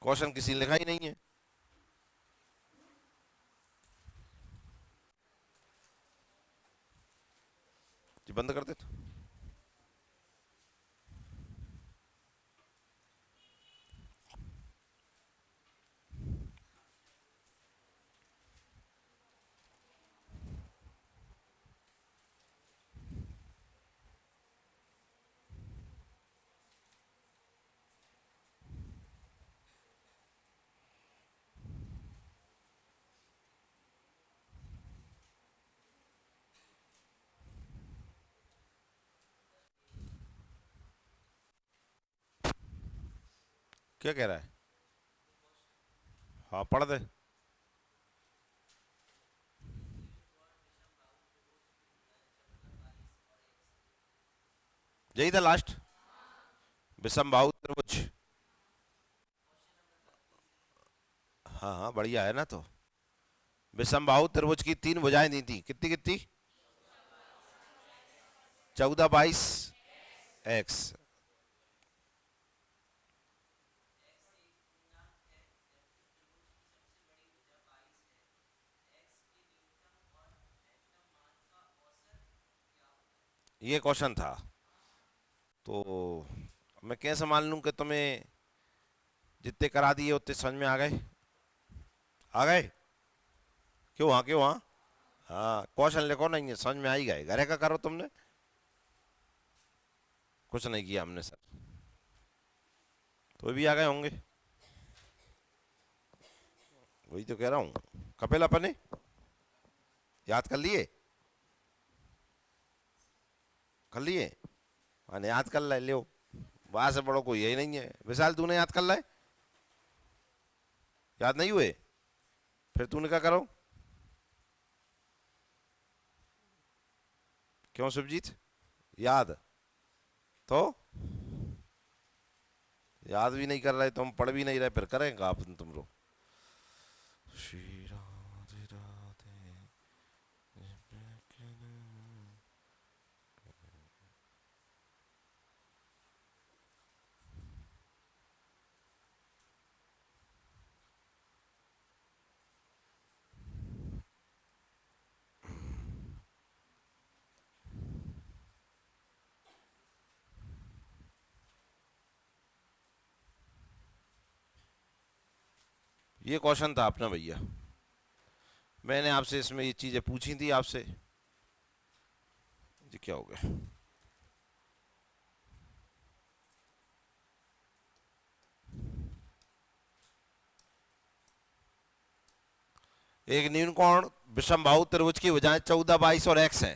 Question किसी ने लिखा ही नहीं है। जी बंद कर दे तो। क्या कह रहा है? हाँ पढ़ दे। यही था लास्ट। विषमबाहु त्रिभुज। हाँ हाँ बढ़िया है ना तो। विषमबाहु त्रिभुज की तीन भुजाएं दी थी, कितनी कितनी? 14 22 एक्स। ये क्वेश्चन था। तो मैं कैसे मान लूं कि तुम्हें जितने करा दिए उतने समझ में आ गए? आ गए? क्यों हाँ क्यों हाँ? हाँ क्वेश्चन लिखो, नहीं है समझ में आ ही गए। घरे का करो तुमने। कुछ नहीं किया हमने सर। तो भी आ गए होंगे। वही तो कह रहा हूँ। कपिल अपने याद कर लिए? कर लिए? मैंने याद कर ले लियो। वहां से बड़ो कोई यही नहीं है। विशाल तूने याद कर लाए? याद नहीं हुए? फिर तूने क्या करो? क्यों शिवजीत? याद तो याद भी नहीं कर रहे, तुम पढ़ भी नहीं रहे, फिर करेंगे आप तुम लोग। श्री राधे राधे। ये क्वेश्चन था अपना भैया। मैंने आपसे इसमें ये चीजें पूछी थी आपसे। जी क्या हो गया? एक न्यून कोण विषमबाहु त्रिभुज की भुजाएं 14 22 और एक्स है।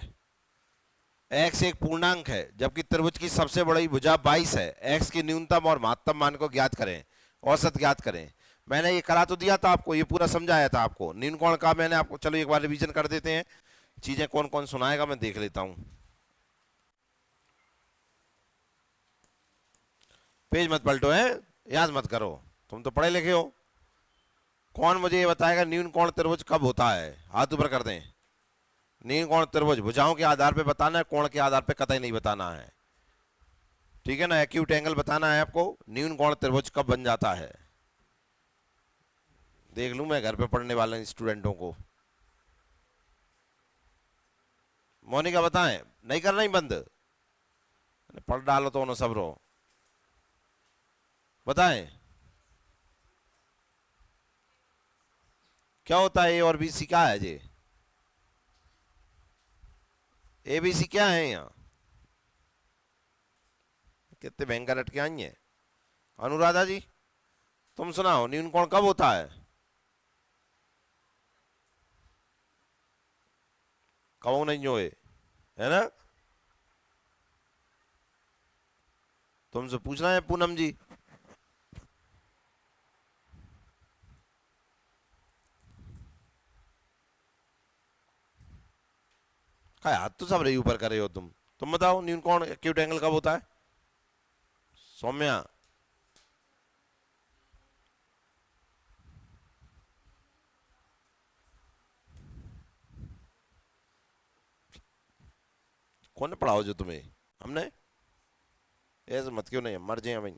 एक्स एक पूर्णांक है जबकि त्रिभुज की सबसे बड़ी भुजा 22 है। एक्स की न्यूनतम और महत्तम मान को ज्ञात करें, औसत ज्ञात करें। मैंने ये करा तो दिया था आपको, ये पूरा समझाया था आपको न्यून कोण का मैंने आपको। चलो एक बार रिवीजन कर देते हैं। चीजें कौन कौन सुनाएगा मैं देख लेता हूँ। पेज मत पलटो है, याद मत करो। तुम तो पढ़े लिखे हो। कौन मुझे ये बताएगा न्यून कोण त्रिभुज कब होता है? हाथ ऊपर कर दें। न्यून कोण त्रिभुज भुजाओं के आधार पे बताना है, कोण के आधार पे कतई नहीं बताना है। ठीक है ना? एक्यूट एंगल बताना है आपको। न्यून कोण त्रिभुज कब बन जाता है देख लूं मैं घर पे पढ़ने वाले स्टूडेंटों को। मोनिका बताएं। नहीं करना ही बंद। पढ़ डालो तो उन्हें सब रो। बताएं क्या होता है ए और बी सी, क्या है ये? ए बी सी क्या है यहाँ? कितने भयंकर अटके आई है। अनुराधा जी तुम सुनाओ न्यून कोण कब होता है? कहो नहीं होए, है ना? तुमसे पूछना है पूनम जी। क्या हाथ तो सब रही ऊपर कर रहे हो तुम बताओ न्यून कोण एक्यूट एंगल कब होता है? सौम्या। कौन ने पढ़ाओ जो तुम्हें? हमने? ऐसे मत क्यों, नहीं मर जाए भाई।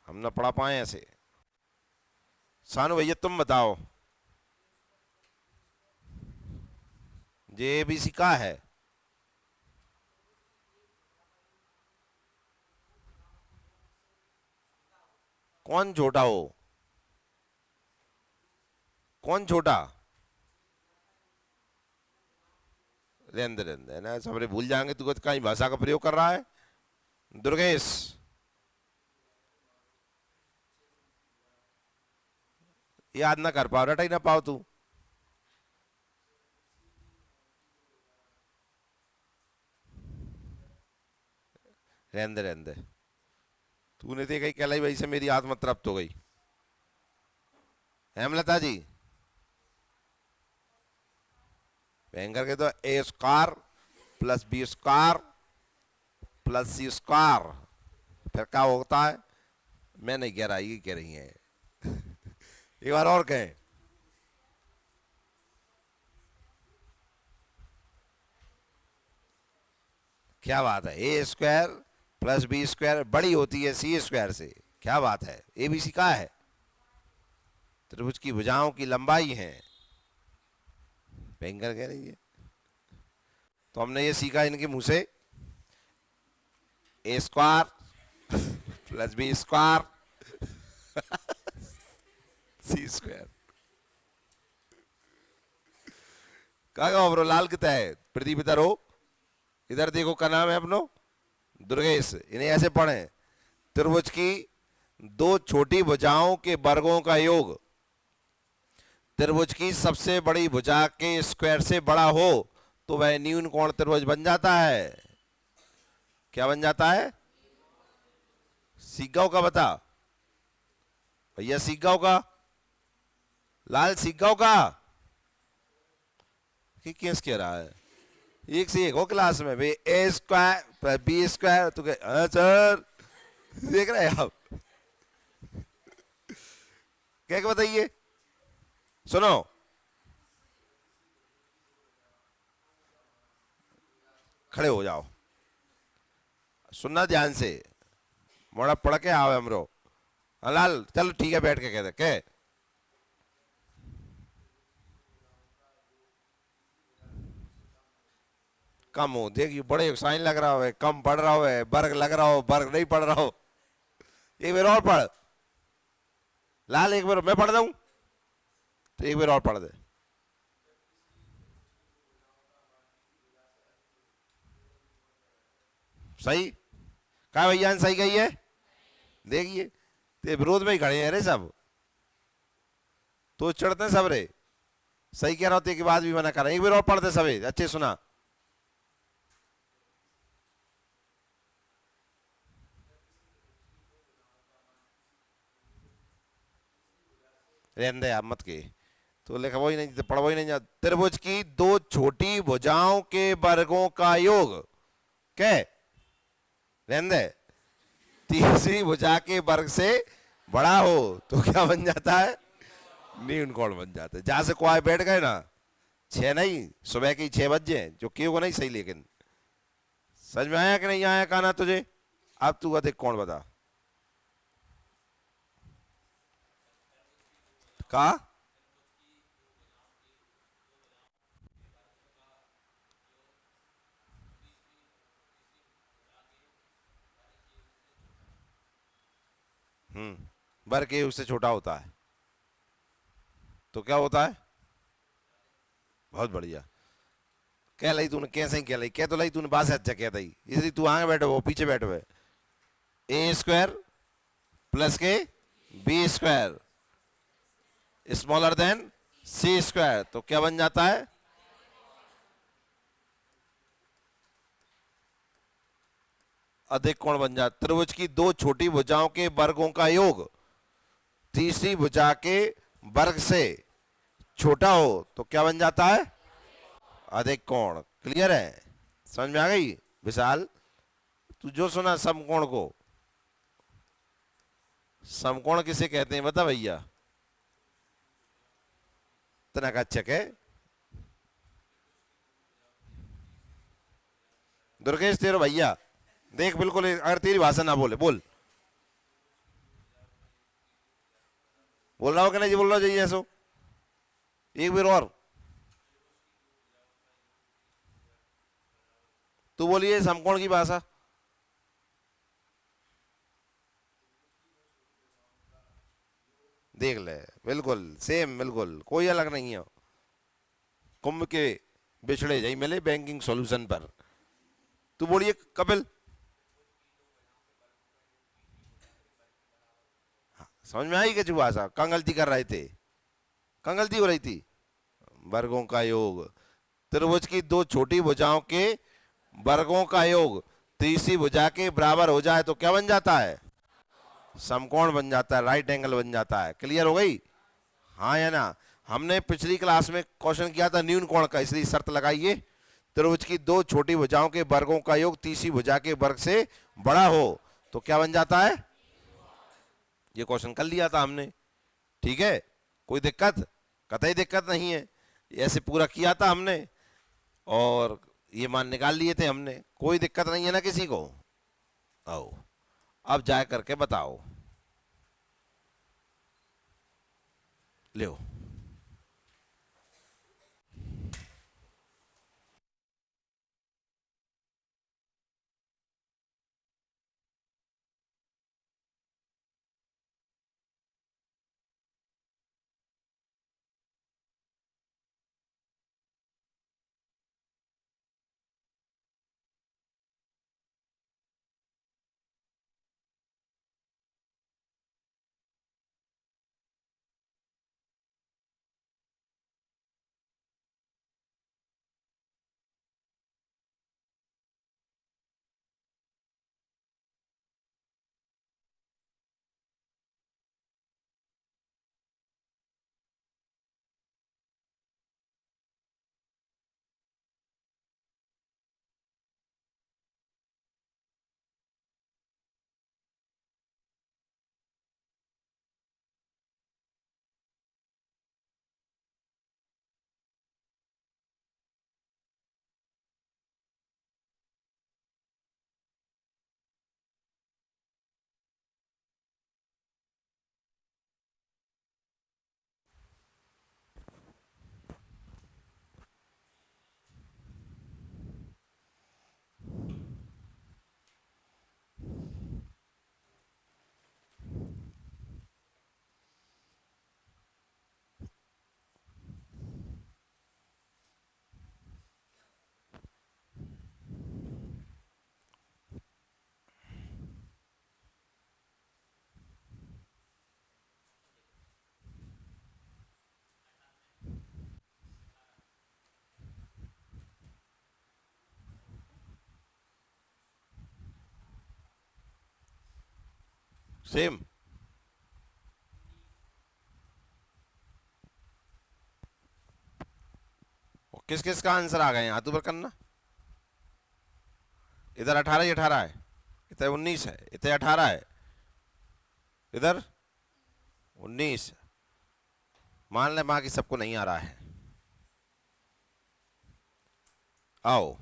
हम ना पढ़ा पाए ऐसे। सानू भैया तुम बताओ, जे बी सी का है? कौन छोटा हो? कौन छोटा? रहने दे, रहने दे ना, सबरे भूल जाएंगे। तू कहीं भाषा का प्रयोग कर रहा है दुर्गेश? याद ना कर पाओ, रटा ही ना पाओ तू। रहने दे, रहने दे। तूने तो कही कहलाई भाई से मेरी आत्मा तृप्त हो गई। हेमलता जी, भयंकर के तो A square plus B square plus C square फिर क्या होता है? मैं नहीं कह रहा, ये कह रही है। एक बार और कहें। क्या बात है? ए स्क्वायर प्लस बी स्क्वायर बड़ी होती है सी स्क्वायर से। क्या बात है? ए बी सी का है? त्रिभुज की भुजाओं की लंबाई है। भयंकर कह रही है। तो हमने ये सीखा इनके मुंह से, ए स्क्वायर प्लस बी स्क्वायर सी स्क्वायर। कहा ब्रो लाल कितना है? प्रदीप इधर हो, इधर देखो क्या नाम है अपनो, दुर्गेश। इन्हें ऐसे पढ़े, त्रिभुज की दो छोटी भुजाओं के वर्गों का योग त्रिभुज की सबसे बड़ी भुजा के स्क्वायर से बड़ा हो तो वह न्यून कोण त्रिभुज बन जाता है। क्या बन जाता है? सीख गांव का बता भैया, सीख गांव का लाल, सीख गांव का केस कह रहा है। एक से एक हो क्लास में भाई, ए स्क्वायर बी स्क्वायर। तो सर देख रहे हैं आप? क्या बताइए, सुनो। खड़े हो जाओ, सुनना ध्यान से, मोड़ा पढ़ के आओ हमरो। लाल चलो ठीक है, बैठ के कहते के कम हो। देखिए बड़े साइन लग रहा हो, कम पढ़ रहा हो, वर्ग लग रहा हो, वर्ग नहीं पढ़ रहा हो। एक बार और पढ़ लाल, एक बार मैं पढ़ दूं तो एक बार और पढ़ दे। सही कहा भैया ने? सही कही है। देखिए ते विरोध में ही खड़े हैं रे सब, तो चढ़ते हैं सब रे। सही कह रहा होते के बाद भी मना कर रहे हैं। एक बार और पढ़ते सबे, अच्छे सुना। रहने दे आप मत के, तो लिखा वो ही नहीं, पढ़ो ही नहीं। त्रिभुज की दो छोटी भुजाओं के वर्गों का योग क्या रहने दे तीसरी भुजा के वर्ग से बड़ा हो तो क्या बन जाता है? न्यून कोण बन जाता है। जहां से कोई बैठ गए ना, 6 नहीं, सुबह के 6 बज जाए, जो क्यों को नहीं सही, लेकिन समझ में आया कि नहीं आया कहना तुझे? अब तू अधिक कौन बता का? वर्ग के उससे छोटा होता है तो क्या होता है? बहुत बढ़िया कह ली तूने, कैसे ही कह ली, कह तो लाई तूने, बात अच्छा कहता ही, इसलिए तू आगे बैठे हो, पीछे बैठे हुए। ए स्क्वायर प्लस के B square smaller than C square, तो क्या बन जाता है? अधिक कोण बन जाता। त्रिभुज की दो छोटी भुजाओं के वर्गों का योग तीसरी भुजा के वर्ग से छोटा हो तो क्या बन जाता है? अधिक कोण। क्लियर है? समझ में आ गई विशाल? तू जो सुना समकोण को, समकोण किसे कहते हैं बता भैया? तना का चक है दुर्गेश तेरे भैया, देख बिल्कुल, अगर तेरी भाषा ना बोले बोल। बोल रहा हो कि नहीं जी? बोल रहा चाहिए ऐसो एक बार और तू बोलिए समकोण की भाषा। देख ले, बिल्कुल सेम, बिल्कुल कोई अलग नहीं है। कुंभ के बिछड़े जाई मिले बैंकिंग सॉल्यूशन पर। तू बोलिए कपिल। समझ में आई कि जो भाषा कहाँ गलती कर रहे थे? कहाँ गलती हो रही थी? वर्गों का योग, त्रिभुज की दो छोटी भुजाओं के वर्गों का योग तीसरी भुजा के बराबर हो जाए तो क्या बन जाता है? समकोण बन जाता है, राइट एंगल बन जाता है। क्लियर हो गई? हाँ या ना? हमने पिछली क्लास में क्वेश्चन किया था न्यून कोण का, इसलिए शर्त लगाइए त्रिभुज की दो छोटी भुजाओं के वर्गों का योग तीसरी भुजा के वर्ग से बड़ा हो तो क्या बन जाता है? ये क्वेश्चन कर लिया था हमने। ठीक है, कोई दिक्कत? कतई दिक्कत नहीं है, ऐसे पूरा किया था हमने और ये मान निकाल लिए थे हमने। कोई दिक्कत नहीं है ना किसी को? आओ अब जा करके बताओ। लो सेम। किस किस का आंसर आ गए? हाथ ऊपर करना। इधर 18 ही 18 है, इधर 19 है, इधर 18 है, इधर 19। मान ले माँ की सबको नहीं आ रहा है। आओ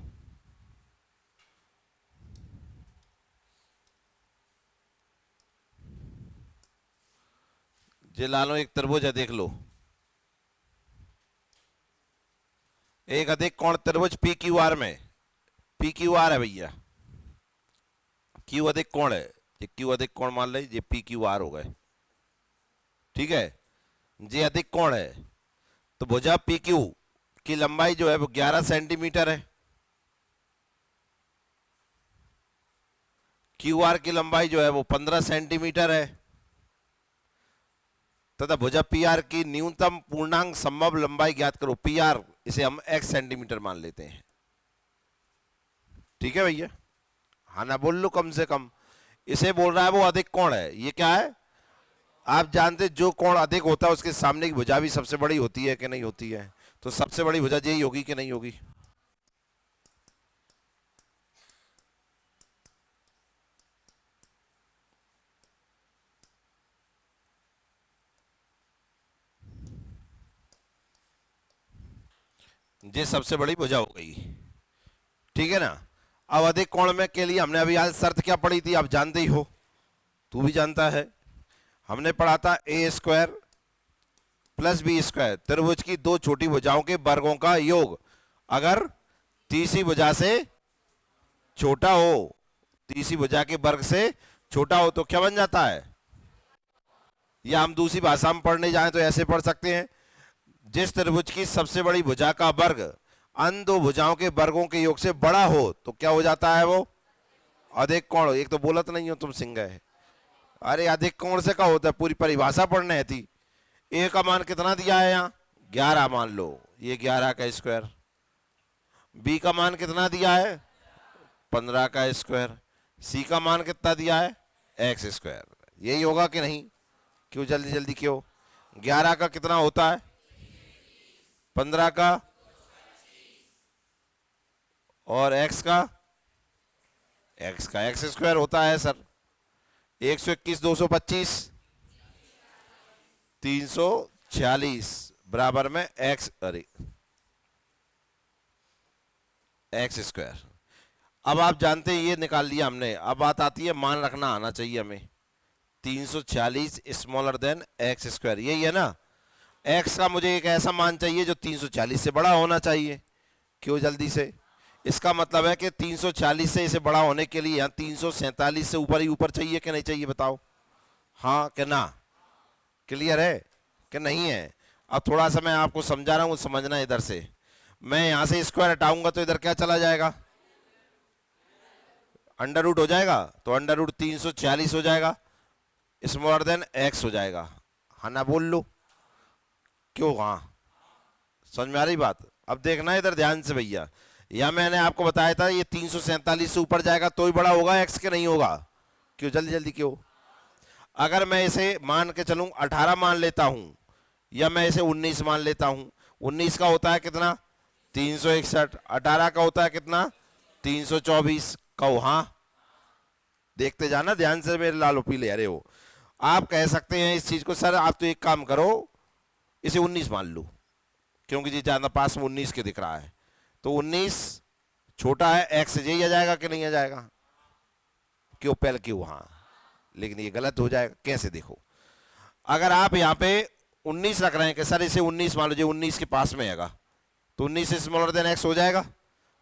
जे लालो एक त्रिभुज है, देख लो। एक अधिक कोण त्रिभुज पी क्यू आर में, पी क्यू आर है भैया, क्यू अधिक कोण है, ये क्यू अधिक कोण मान ले, ये पी क्यू आर हो गए। ठीक है, ये अधिक कोण है तो भुजा पी क्यू की लंबाई जो है वो 11 सेंटीमीटर है, क्यू आर की लंबाई जो है वो 15 सेंटीमीटर है, तथा भुजा पी आर की न्यूनतम पूर्णांक संभव लंबाई ज्ञात करो। पी आर इसे हम x सेंटीमीटर मान लेते हैं। ठीक है भैया? हाँ ना बोल लो कम से कम। इसे बोल रहा है वो अधिक कोण है। ये क्या है? आप जानते जो कोण अधिक होता है उसके सामने की भुजा भी सबसे बड़ी होती है कि नहीं होती है? तो सबसे बड़ी भुजा यही होगी कि नहीं होगी? ये सबसे बड़ी भुजा हो गई। ठीक है ना? अब अधिक कोण में के लिए हमने अभी आज शर्त क्या पढ़ी थी? आप जानते ही हो, तू भी जानता है। हमने पढ़ा था ए स्क्वायर प्लस बी स्क्वायर, त्रिभुज की दो छोटी भुजाओं के वर्गों का योग अगर तीसरी भुजा से छोटा हो, तीसरी भुजा के वर्ग से छोटा हो तो क्या बन जाता है, या हम दूसरी भाषा में पढ़ने जाएं तो ऐसे पढ़ सकते हैं, जिस त्रिभुज की सबसे बड़ी भुजा का वर्ग अन्य दो भुजाओं के वर्गों के योग से बड़ा हो तो क्या हो जाता है वो अधिक कोण। एक तो बोलत नहीं हो तुम सिंह है, अरे अधिक कोण से क्या होता है, पूरी परिभाषा पढ़ने थी। ए का मान कितना दिया है यहाँ 11 मान लो, ये 11 का स्क्वायर। बी का मान कितना दिया है 15 का स्क्वायर। सी का मान कितना दिया है एक्स स्क्वायर। यही होगा कि नहीं, क्यों जल्दी जल्दी क्यों, 11 का कितना होता है 15 का और एक्स का एक्स स्क्वायर होता है सर 121 225 346 बराबर में एक्स, अरे एक्स स्क्वायर। अब आप जानते हैं ये निकाल लिया हमने, अब बात आती है मान रखना आना चाहिए हमें 346 स्मॉलर देन एक्स स्क्वायर, यही है ना। एक्स का मुझे एक ऐसा मान चाहिए जो 340 से बड़ा होना चाहिए, क्यों जल्दी से, इसका मतलब है कि 340 से इसे बड़ा होने के लिए यहाँ 347 से ऊपर ही ऊपर चाहिए कि नहीं चाहिए बताओ, हाँ कि ना, क्लियर है कि नहीं है। अब थोड़ा सा मैं आपको समझा रहा हूँ, समझना इधर से, मैं यहां से स्क्वायर हटाऊंगा तो इधर क्या चला जाएगा अंडर रूट हो जाएगा, तो अंडर रूट 346 हो जाएगा स्मॉलर देन एक्स हो जाएगा, हाँ ना बोल लो, क्यों, हाँ समझ में आ रही बात। अब देखना इधर ध्यान से भैया, या मैंने आपको बताया था ये 347 से ऊपर जाएगा तो ही बड़ा होगा एक्स के नहीं होगा, क्यों जल्दी जल्दी क्यों। अगर मैं इसे मान के चलूं 18 मान लेता हूं या मैं इसे 19 मान लेता हूं, 19 का होता है कितना 361, 18 का होता है कितना 324, कहो हाँ, देखते जाना ध्यान से मेरे लालो पीले हरे हो। आप कह सकते हैं इस चीज को सर आप तो एक काम करो इसे 19 मान लो, क्योंकि जी ज्यादा पास में 19 के दिख रहा है, तो 19 छोटा है एक्स, यही आ जाएगा कि नहीं आ जाएगा, क्यों पहले क्यों, हाँ, लेकिन ये गलत हो जाएगा, कैसे देखो, अगर आप यहाँ पे 19 रख रहे हैं कि सर इसे 19 मान लो, 19 के पास में आएगा तो 19 से स्मॉलर देन एक्स हो जाएगा।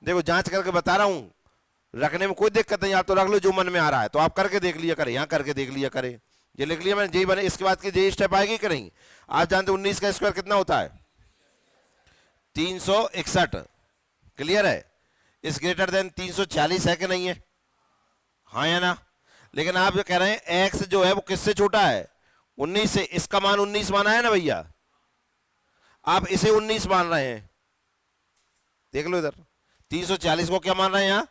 देखो जांच करके बता रहा हूं, रखने में कोई दिक्कत नहीं, आप तो रख लो जो मन में आ रहा है, तो आप करके देख लिया करें, यहाँ करके देख लिया करें, ये लिख लिया मैंने, जी बने, इसके बाद की जी स्टेप आएगी कि नहीं। आप जानते 19 का स्क्वायर कितना होता है 361, क्लियर है, इस ग्रेटर देन 340 है कि नहीं है, हाँ या ना। लेकिन आप जो कह रहे हैं एक्स जो है वो किससे छोटा है 19 से, इसका मान 19 माना है ना भैया, आप इसे 19 मान रहे हैं, देख लो इधर 340 को क्या मान रहे हैं यहां,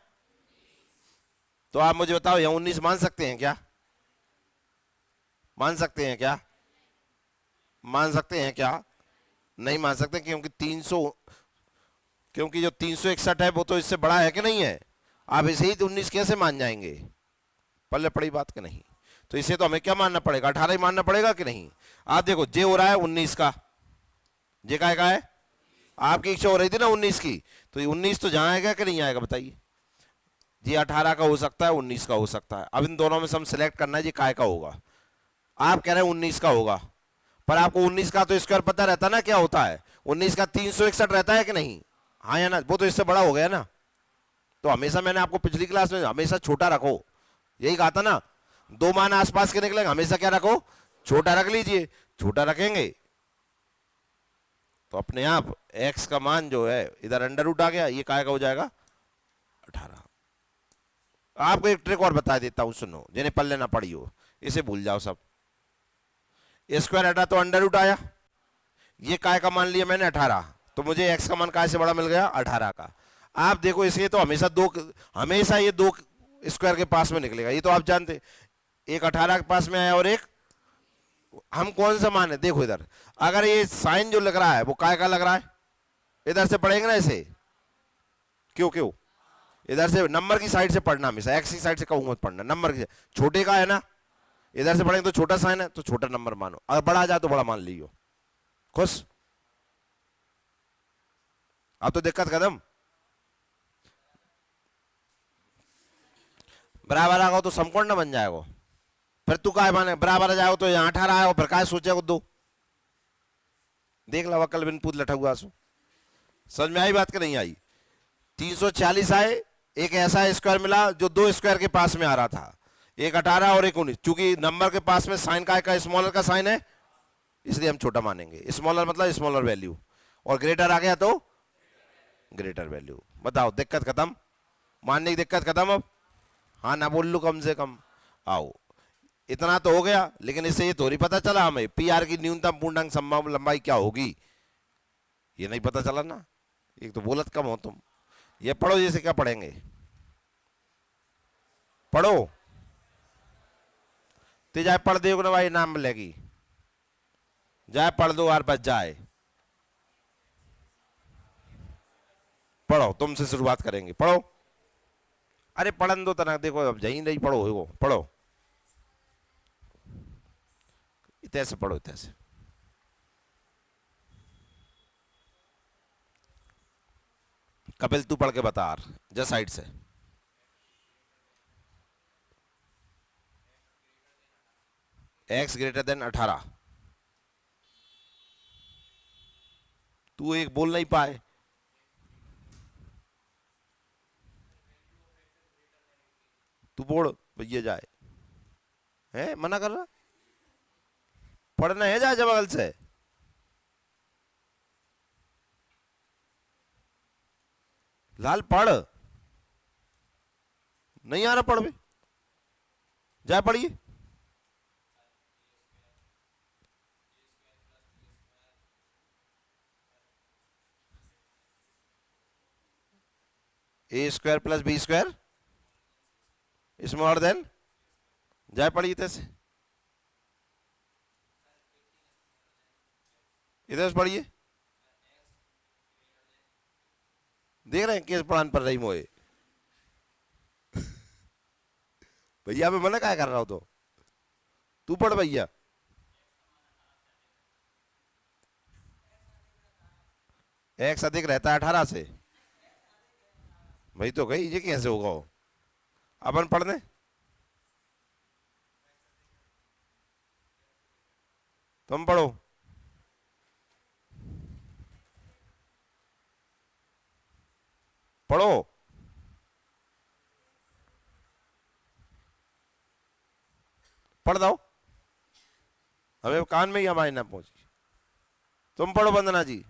तो आप मुझे बताओ यहां 19 मान सकते हैं क्या, मान सकते हैं क्या, मान सकते हैं क्या, नहीं मान सकते, क्योंकि 300, क्योंकि जो 361 है वो तो इससे बड़ा है कि नहीं है, आप इसे ही 19 कैसे मान जाएंगे, पल्ले पड़ी बात कि नहीं। तो इसे तो हमें क्या मानना पड़ेगा 18 ही मानना पड़ेगा कि नहीं। आप देखो जे हो रहा है 19 का, जे का है, आपकी इच्छा हो रही थी ना 19 की, तो ये 19 तो जहां आएगा कि नहीं आएगा बताइए, जी 18 का हो सकता है 19 का हो सकता है। अब इन दोनों में से हम सिलेक्ट करना है जी काय का होगा, आप कह रहे हैं 19 का होगा, पर आपको 19 का तो स्क्वायर पता रहता ना क्या होता है, 19 का 361 रहता है कि नहीं, हाँ या ना, वो तो इससे बड़ा हो गया ना। तो हमेशा मैंने आपको पिछली क्लास में हमेशा छोटा रखो, यही कहा था ना, दो मान आसपास के निकलेंगे हमेशा क्या रखो छोटा रख लीजिए, छोटा रखेंगे तो अपने आप x का मान जो है इधर अंडर रूट आ गया, ये काय का हो जाएगा 18। आपको एक ट्रिक और बता देता हूं सुनो, जिन्हें पल्ले ना पड़ी हो इसे भूल जाओ सब, स्क्वायर हटा तो अंडर रूट आया, ये काय का मान लिया मैंने 18, तो मुझे x का मान काय से बड़ा मिल गया 18 का। आप देखो इसलिए तो हमेशा ये दो स्क्वायर के पास में निकलेगा, ये तो आप जानते, एक 18 के पास में आया और एक, हम कौन सा मान है देखो इधर, अगर ये साइन जो लग रहा है वो काय का लग रहा है, इधर से पढ़ेंगे ना इसे, क्यों क्यों, इधर से नंबर की साइड से पढ़ना, हमेशा एक्स की साइड से कहूंगा पढ़ना, नंबर की छोटे का है ना, इधर से पढ़ेंगे तो छोटा साइन है तो छोटा नंबर मानो, अगर बड़ा आ जाए तो बड़ा मान लियो, खुश। अब तो दिक्कत खत्म, बराबर आएगा तो समकोण ना बन जाएगा, फिर तू काय माने बराबर आ जाएगा तो यहाँ 18 आएगा, फिर काय सोचेगा दो, देख ला वकल बिन पूत लटा हुआ सो। समझ में आई बात कि नहीं आई? 346 आए, एक ऐसा स्क्वायर मिला जो दो स्क्वायर के पास में आ रहा था, एक 18 और एक 19। चूंकि नंबर के पास में साइन का स्मॉलर का साइन है, इसलिए हम छोटा मानेंगे। स्मॉलर मतलब स्मॉलर वैल्यू, और ग्रेटर आ गया तो ग्रेटर वैल्यू। बताओ दिक्कत खत्म, मानने की दिक्कत खत्म अब? हाँ ना बोल लो कम से कम। आओ, इतना तो हो गया, लेकिन इससे ये थोड़ी पता चला हमें पी आर की न्यूनतम पूर्णांक संभव लंबाई क्या होगी, ये नहीं पता चला ना। एक तो बोलत कम हो तुम। ये पढ़ो, जैसे क्या पढ़ेंगे, पढ़ो। तो जाए पढ़ दो ना भाई, नाम मिलेगी, जाए पढ़ दो और बच जाए। पढ़ो, तुमसे शुरुआत करेंगे, पढ़ो। अरे पढ़न दो तना, देखो अब जही नहीं पढ़ो हो, पढ़ो इतने से, पढ़ो इतने से। कपिल तू पढ़ के बता यार, जा साइड से। X greater than 18। तू एक बोल नहीं पाए। तू बोल भैया जाए, है मना कर रहा, पढ़ना है जा बगल से। लाल पढ़, नहीं आ रहा पढ़ भी, जाए पढ़िए। A square plus B square smaller than, जाए पढ़िए इधर से, इधर से पढ़िए। देख रहे हैं किस प्लान पर रही मोए, भैया मैं मना क्या कर रहा हूं, तो तू पढ़ भैया। एक्स अधिक रहता है 18 से, भाई तो गई ये कैसे होगा? अपन पढ़ने, तुम पढ़ो। पढ़ो, पढ़ दो, हमें कान में ही हमारी ना पहुंची। तुम पढ़ो वंदना जी।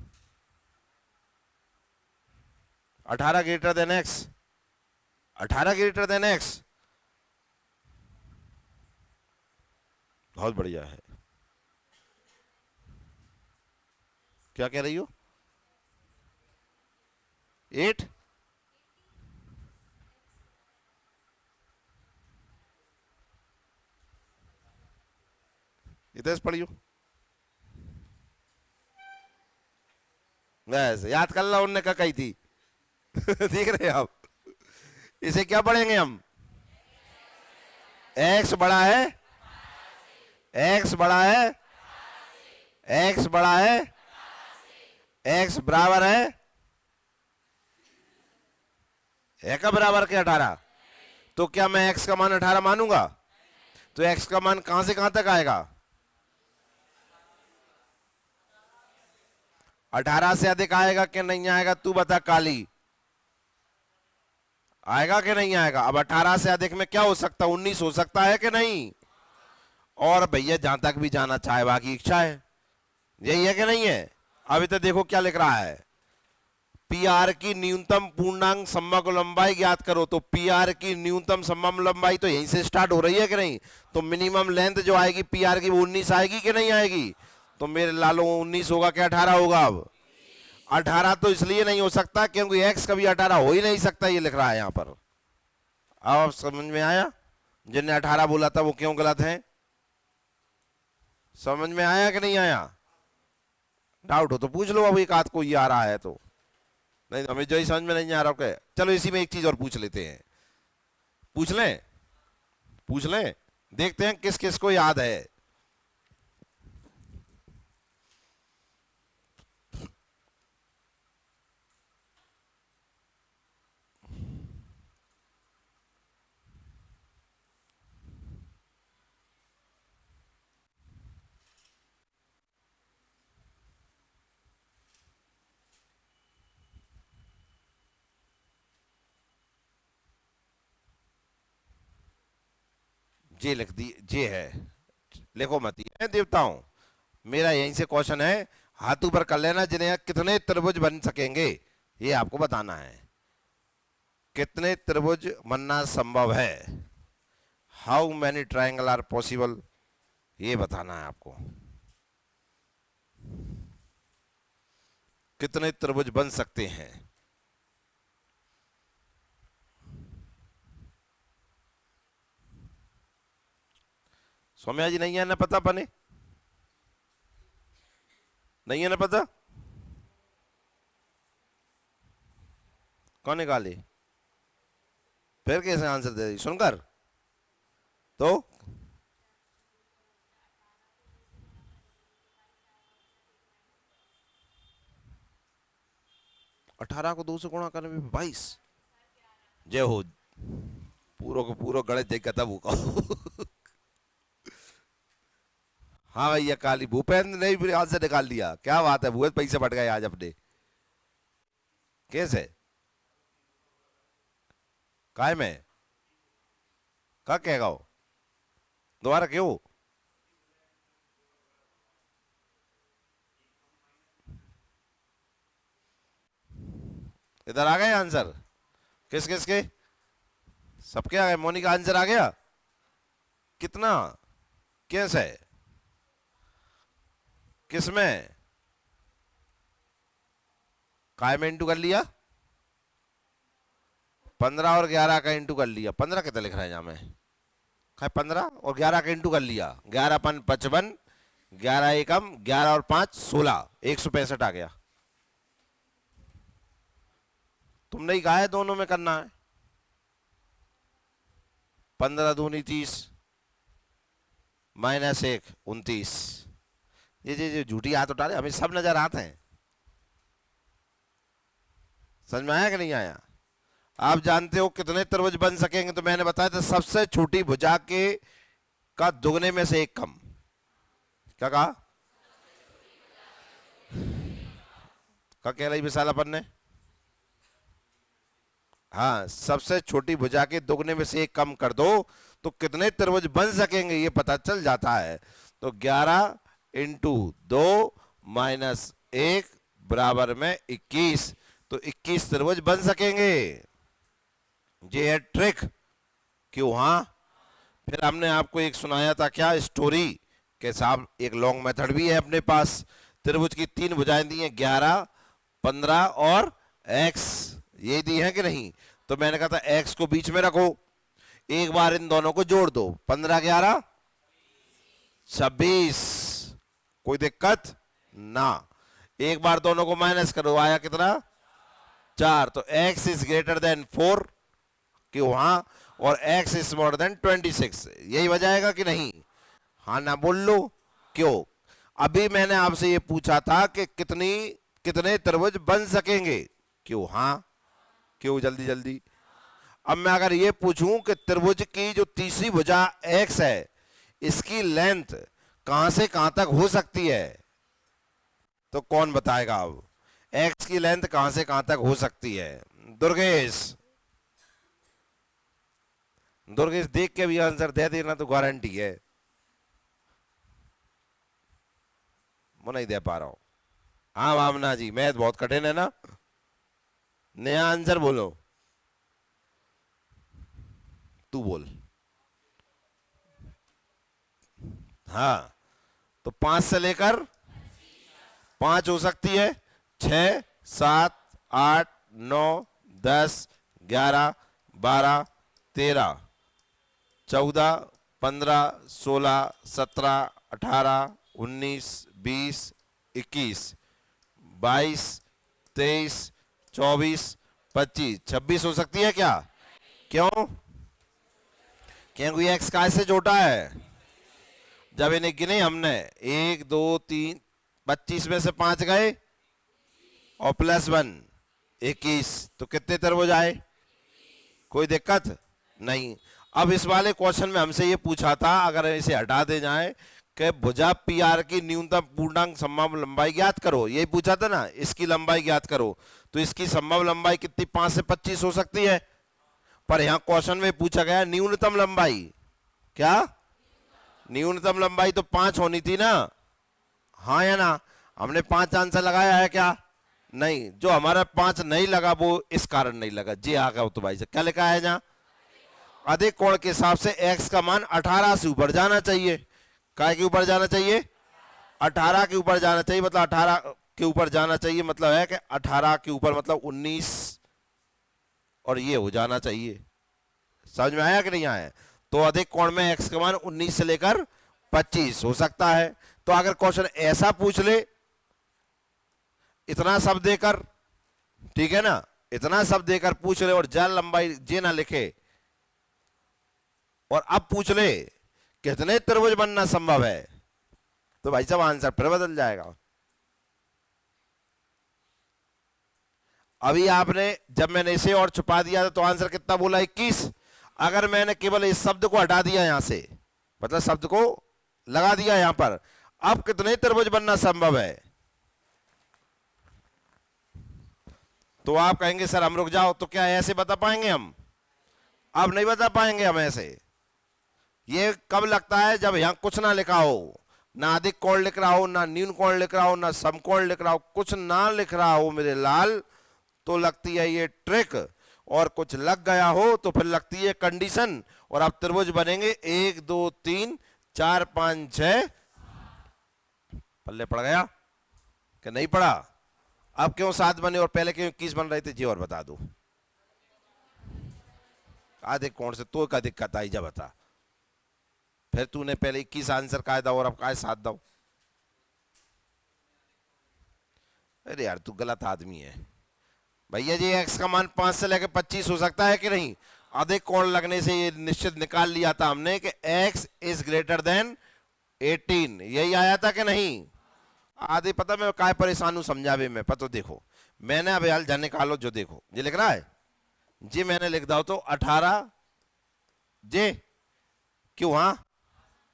18 greater than x, 18 greater than x, बहुत बढ़िया है। क्या कह रही हो? 8, इधर से पढ़ियो, बस याद कर लो उनने क्या कही थी। देख रहे हैं आप, इसे क्या पढ़ेंगे हम? एक्स बड़ा है, एक्स बड़ा है, एक्स बड़ा है, एक्स बराबर है का बराबर के 18। तो क्या मैं एक्स का मान 18 मानूंगा? तो एक्स का मान कहां से कहां तक आएगा? 18 से अधिक आएगा कि नहीं आएगा, तू बता काली, आएगा कि नहीं आएगा? अब 18 से अधिक में क्या हो सकता है, 19 हो सकता है कि नहीं? और भैया जहां तक भी जाना चाहे बाकी इच्छा है, यही है कि नहीं है? अभी तो देखो क्या लिख रहा है, पी आर की न्यूनतम पूर्णांक समग्र लंबाई ज्ञात करो। तो पी आर की न्यूनतम समग्र लंबाई तो यहीं से स्टार्ट हो रही है कि नहीं? तो मिनिमम लेंथ जो आएगी पी आर की वो 19 आएगी कि नहीं आएगी? तो मेरे लालो 19 होगा कि 18 होगा? अब 18 तो इसलिए नहीं हो सकता क्योंकि एक्स कभी 18 हो ही नहीं सकता, ये लिख रहा है यहां पर। अब समझ में आया? जिनने 18 बोला था वो क्यों गलत है? समझ में आया कि नहीं आया? डाउट हो तो पूछ लो, अब एक आध को ये आ रहा है तो। नहीं हमें जो ही समझ में नहीं आ रहा, क्या चलो इसी में एक चीज और पूछ लेते हैं। पूछ लें, पूछ लें, देखते हैं किस किस को याद है। जे लिख दी, जे है, लिखो मत ये देवताओं। मेरा यहीं से क्वेश्चन है, हाथ ऊपर कर लेना, जिन्हें कितने त्रिभुज बन सकेंगे ये आपको बताना है। कितने त्रिभुज बनना संभव है, how many triangle are possible, ये बताना है आपको। कितने त्रिभुज बन सकते हैं। सौम्या जी नहीं है ना पता, बने नहीं है ना पता, कौन निकाले, फिर कैसे आंसर दे दी सुनकर, तो 18 को 2 से गुणा करने में 22। जय हो, पूरो को पूरो गणित देख का तब हाँ भैया काली, भूपेंद्र ने भी आंसर निकाल लिया, क्या बात है, भूपेंद्र पैसे फट गए आज अपने। कैसे काय में का कहेगा वो, दोबारा क्यों, इधर आ गए आंसर, किस किस के, सबके आ गए, मोनिका आंसर आ गया, कितना, कैसे, किसमें, काय में इंटू कर लिया, 15 और 11 का इंटू कर लिया, 15 कितना लिख रहा है यहां में, 15 और 11 का इंटू कर लिया, 11 पन 55, 11 एकम 11 और 5 16, 165 आ गया। तुमने ही कहा है दोनों में करना है, 15 दूनी 30 माइनस 1 29, ये झूठी हाथ उठा रहे, हमें सब नजर आते हैं। समझ में आया कि नहीं आया। आप जानते हो कितने त्रिभुज बन सकेंगे, तो मैंने बताया था सबसे छोटी भुजा के का दुगने में से एक कम, क्या कहा, क्या कह रही विशाल अपन ने, हाँ सबसे छोटी भुजा के दुगने में से एक कम कर दो तो कितने त्रिभुज बन सकेंगे ये पता चल जाता है। तो 11 इंटू 2 माइनस 1 बराबर में 21, तो 21 त्रिभुज बन सकेंगे। ये है ट्रिक, क्यों, हाँ। फिर हमने आपको एक सुनाया था क्या, स्टोरी के साथ एक लॉन्ग मेथड भी है अपने पास। त्रिभुज की 3 भुजाएं दी हैं, 11 15 और x, ये दी है कि नहीं। तो मैंने कहा था x को बीच में रखो, एक बार इन दोनों को जोड़ दो, 15 11 26, कोई दिक्कत ना। एक बार दोनों को माइनस करो, आया कितना 4, तो x इज ग्रेटर देन 4, क्यों, हाँ, और x इज मोर देन 26, यही बजाएगा कि नहीं, हाँ ना बोल लो, क्यों। अभी मैंने आपसे ये पूछा था कि कितने त्रिभुज बन सकेंगे, क्यों, हाँ, क्यों, जल्दी जल्दी। अब मैं अगर ये पूछूं कि त्रिभुज की जो तीसरी भुजा x है, इसकी लेंथ कहां से कहां तक हो सकती है, तो कौन बताएगा। अब x की लेंथ कहां से कहां तक हो सकती है, दुर्गेश, दुर्गेश देख के भी आंसर दे देना तो गारंटी है, वो नहीं दे पा रहा हूं। हाँ भावना जी, मैथ बहुत कठिन है ना, नया आंसर बोलो, तू बोल, हाँ, तो 5 से लेकर 5 हो सकती है, 6 7 8 9 10 11 12 13 14 15 16 17 18 19 20 21 22 23 24 25 26 हो सकती है क्या, क्यों, क्योंकि एक्स का से छोटा है। जब इन्हें गिने हमने 1 2 3 25 में से 5 गए और प्लस 1 21, तो कितने त्रिभुज आए, कोई दिक्कत नहीं। अब इस वाले क्वेश्चन में हमसे ये पूछा था, अगर इसे हटा दे जाए कि भुजा पी आर की न्यूनतम पूर्णांक संभव लंबाई ज्ञात करो, यही पूछा था ना, इसकी लंबाई ज्ञात करो, तो इसकी संभव लंबाई कितनी, 5 से 25 हो सकती है, पर यहां क्वेश्चन में पूछा गया न्यूनतम लंबाई, क्या न्यूनतम लंबाई तो 5 होनी थी ना, हाँ या ना? हमने 5 आंसर लगाया है क्या? नहीं। जो हमारा 5 नहीं लगा वो इस कारण नहीं लगा। जी आ गया तो भाई से क्या लिखा है जहां? अधिक कोण के हिसाब से x का मान 18 से ऊपर जाना चाहिए। काय के ऊपर जाना चाहिए? 18 के ऊपर जाना चाहिए। मतलब 18 के ऊपर जाना चाहिए मतलब है कि 18 के ऊपर मतलब 19 और ये हो जाना चाहिए। समझ में आया कि नहीं आया? तो अधिक कोण में x का मान 19 से लेकर 25 हो सकता है। तो अगर क्वेश्चन ऐसा पूछ ले इतना सब देकर, ठीक है ना, इतना सब देकर पूछ ले और जल लंबाई जे ना लिखे और अब पूछ ले कितने त्रिभुज बनना संभव है, तो भाई साहब आंसर फिर बदल जाएगा। अभी आपने जब मैंने इसे और छुपा दिया था तो आंसर कितना बोला? 21। अगर मैंने केवल इस शब्द को हटा दिया यहां से, मतलब शब्द को लगा दिया यहां पर, अब कितने त्रिभुज बनना संभव है? तो आप कहेंगे सर हम रुक जाओ, तो क्या ऐसे बता पाएंगे हम? अब नहीं बता पाएंगे हम ऐसे। ये कब लगता है? जब यहां कुछ ना लिखा हो, ना अधिक कोण लिख रहा हो, ना न्यून कोण लिख रहा हो, ना समकोण लिख रहा हो, कुछ ना लिख रहा हो मेरे लाल, तो लगती है ये ट्रिक। और कुछ लग गया हो तो फिर लगती है कंडीशन। और अब त्रिभुज बनेंगे 1 2 3 4 5 6। पल्ले पड़ गया कि नहीं पड़ा? अब क्यों 7 बने और पहले क्यों 21 बन रहे थे? जी और बता दो। आधे कोण से तो का दिक्कत आई जा बता। फिर तूने पहले 21 आंसर का था और अब का 7 दो। अरे यार तू गलत आदमी है भैया जी। x का मान 5 से लेकर 25 हो सकता है कि नहीं? अधिक कोण लगने से ये निश्चित निकाल लिया था हमने कि x इज ग्रेटर देन 18। यही आया था कि नहीं? आधे पता मैं काय परेशान हूं समझावे में। पता देखो मैंने अब यार जाने निकालो जो देखो ये लिख रहा है जी, मैंने लिख दो तो 18 जे क्यों, हाँ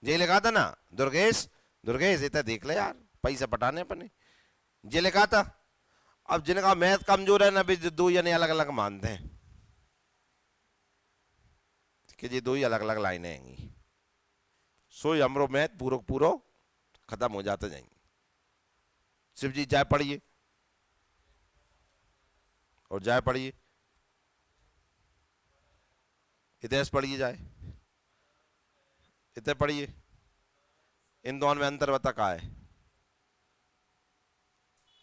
जे लिखा था ना दुर्गेश। दुर्गेश इतना देख ले यार, पैसा पटाने अपने जे लिखा था। अब जिनका मैथ कमजोर है ना भी दो यानी अलग अलग मानते हैं कि ये दो ही अलग अलग लाइनें आएंगी, सो हमरो मैथ पूरो पूरो खत्म हो जाते जाएंगे। शिव जी जाए पढ़िए और जाए पढ़िए, इतिहास पढ़िए, जाए इतने पढ़िए। इन दोनों में अंतर बता का है?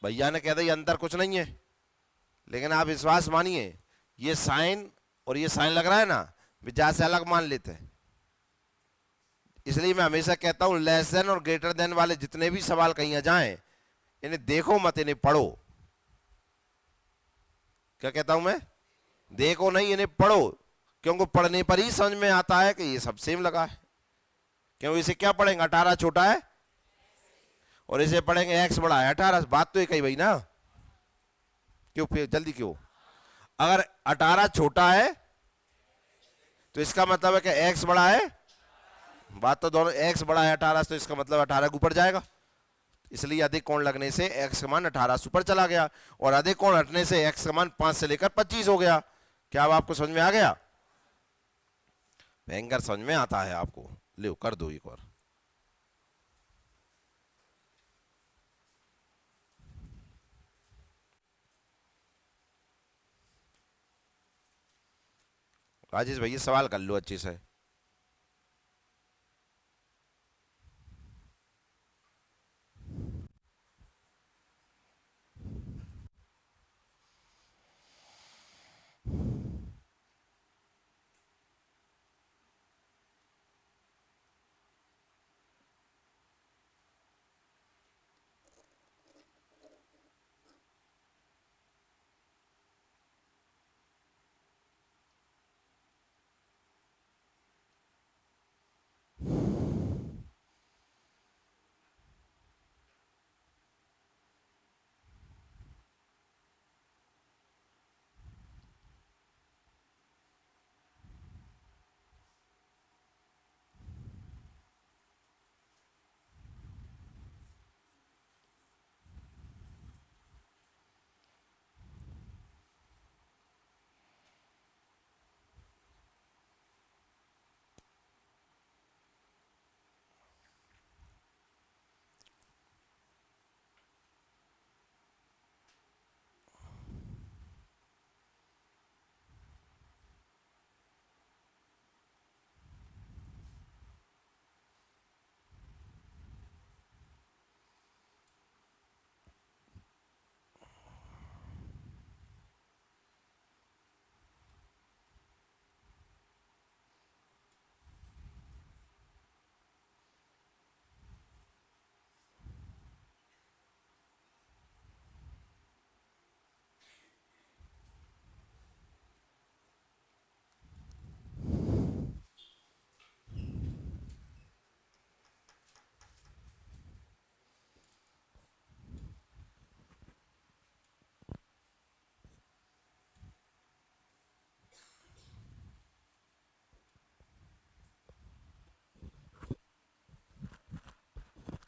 भैया ने कह दिया अंतर कुछ नहीं है, लेकिन आप विश्वास मानिए ये साइन और ये साइन लग रहा है ना विचार से अलग मान लेते हैं। इसलिए मैं हमेशा कहता हूं लेस देन और ग्रेटर देन वाले जितने भी सवाल कहीं जाएं इन्हें देखो मत, इन्हें पढ़ो। क्या कहता हूं मैं? देखो नहीं, इन्हें पढ़ो, क्योंकि पढ़ने पर ही समझ में आता है कि ये सब सेम लगा है। क्यों इसे क्या पढ़ेंगे? 18 छोटा है और इसे पढ़ेंगे x बड़ा है 18। बात तो एक ही भाई ना, क्यों फिर जल्दी क्यों? अगर 18 छोटा है तो इसका मतलब है कि x बड़ा है। बात तो दोनों, x बड़ा है 18 तो इसका मतलब 18 के ऊपर जाएगा। इसलिए अधिक कोण लगने से x का मान 18 से ऊपर चला गया और अधिक कोण हटने से x का मान 5 से लेकर 25 हो गया। क्या अब आपको समझ में आ गया? भयंकर समझ में आता है आपको। ले कर दो एक और। राजेश भैया सवाल कर लो अच्छे से।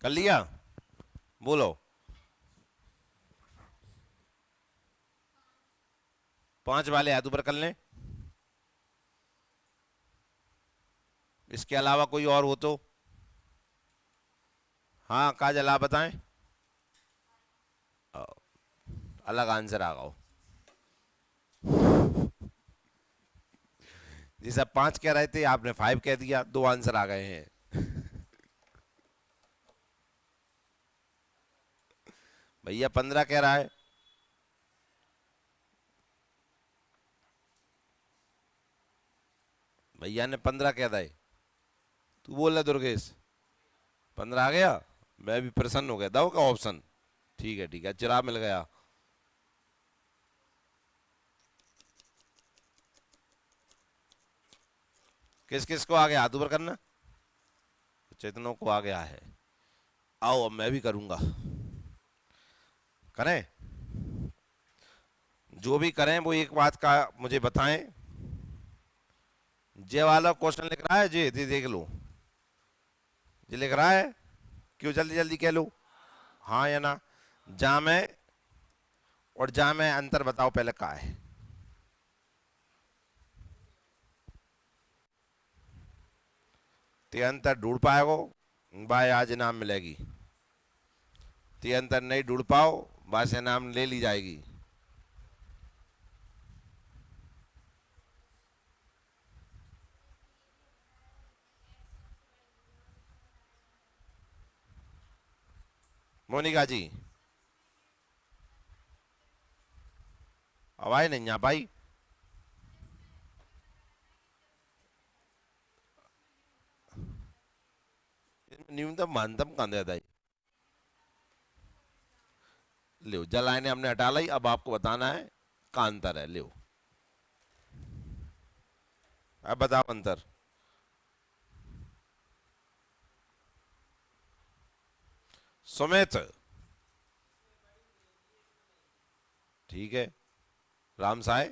कर लिया? बोलो। 5 वाले हाथ ऊपर कर लें। इसके अलावा कोई और हो तो? हाँ काजल आप बताएं। अलग आंसर आ गओ जी। सब 5 कह रहे थे, आपने 5 कह दिया, 2 आंसर आ गए हैं। भैया 15 कह रहा है। भैया ने 15 कह दिए। तू बोल रहा दुर्गेश? 15 आ गया। मैं भी प्रसन्न हो गया। दो का ऑप्शन। ठीक है ठीक है, चिराग मिल गया। किस किस को आ गया हाथ ऊपर करना? चेतनों को आ गया है। आओ अब मैं भी करूंगा। करें? जो भी करें वो एक बात का मुझे बताएं। जे वाला क्वेश्चन लिख रहा है जी, देख लो। जी लिख रहा है। क्यों जल्दी जल्दी कह लो। हाँ या ना? जा में और जा में अंतर बताओ पहले का है। ते अंतर ढूंढ पाएगो भाई आज इनाम मिलेगी। ते अंतर नहीं ढूंढ पाओ बस इनाम ले ली जाएगी। मोनिका जी आवाज नहीं आ पाई। न्यूनतम महानतम कहाँ देता है? लो जल लाइने हमने हटा ली, अब आपको बताना है का अंतर है। लो अब बताओ अंतर। सुमित ठीक है। राम साय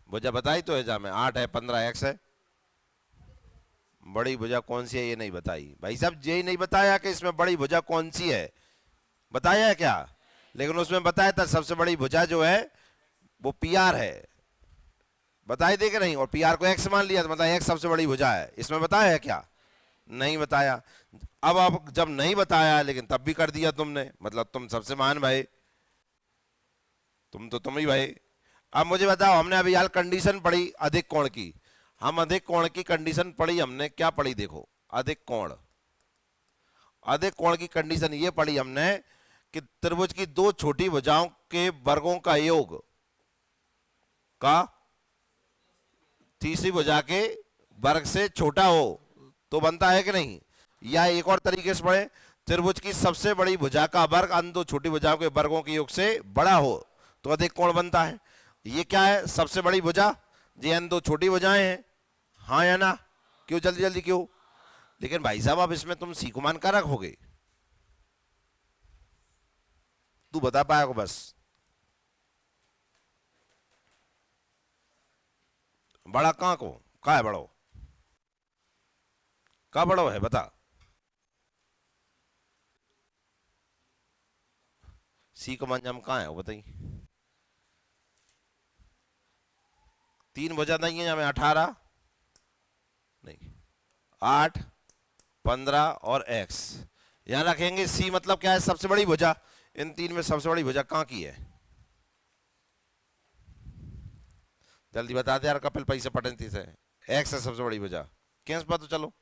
भुजा बताई तो है। जा में 8 है, 15 एक्स है। बड़ी भुजा कौन सी है ये नहीं बताई भाई साहब। यही नहीं बताया कि इसमें बड़ी भुजा कौन सी है। बताया है क्या? लेकिन उसमें बताया था सबसे बड़ी भुजा जो है वो पी आर है। बताई दे कि नहीं? और पी आर को एक्स मान लिया तो मतलब एक्स सबसे बड़ी भुजा है। इसमें बताया है क्या? नहीं बताया। अब आप जब नहीं बताया लेकिन तब भी कर दिया तुमने, मतलब तुम सबसे महान भाई। तुम ही भाई। अब मुझे बताओ, हमने अभी यार कंडीशन पढ़ी अधिक कोण की। हम अधिक कोण की कंडीशन पढ़ी, हमने क्या पढ़ी देखो। अधिक कोण, अधिक कोण की कंडीशन ये पढ़ी हमने कि त्रिभुज की दो छोटी भुजाओं के वर्गों का योग का तीसरी भुजा के वर्ग से छोटा हो तो बनता है कि नहीं। या एक और तरीके से पढ़े, त्रिभुज की सबसे बड़ी भुजा का वर्ग अन्य दो छोटी भुजाओं के वर्गों के योग से बड़ा हो तो अधिक कोण बनता है। ये क्या है? सबसे बड़ी भुजा जी, अन्य दो छोटी भुजाएं हैं। हाँ या ना? क्यों जल्दी जल्दी क्यों? लेकिन भाई साहब अब इसमें तुम सी को मान का रखोगे? तू बता पाएगा बस। बड़ा कहाँ को का है? बड़ो का बड़ो है बता। सी का मान जम कहाँ है वो बताइए। 3 भुजा नहीं है हमें? 18 नहीं, 8, 15 और एक्स। यहां रखेंगे सी मतलब क्या है? सबसे बड़ी भुजा। इन तीन में सबसे बड़ी भुजा कहाँ की है? जल्दी बता दे यार कपिल, पैसे पटन से। एक्स है सबसे बड़ी भुजा। कैसे पता? तो चलो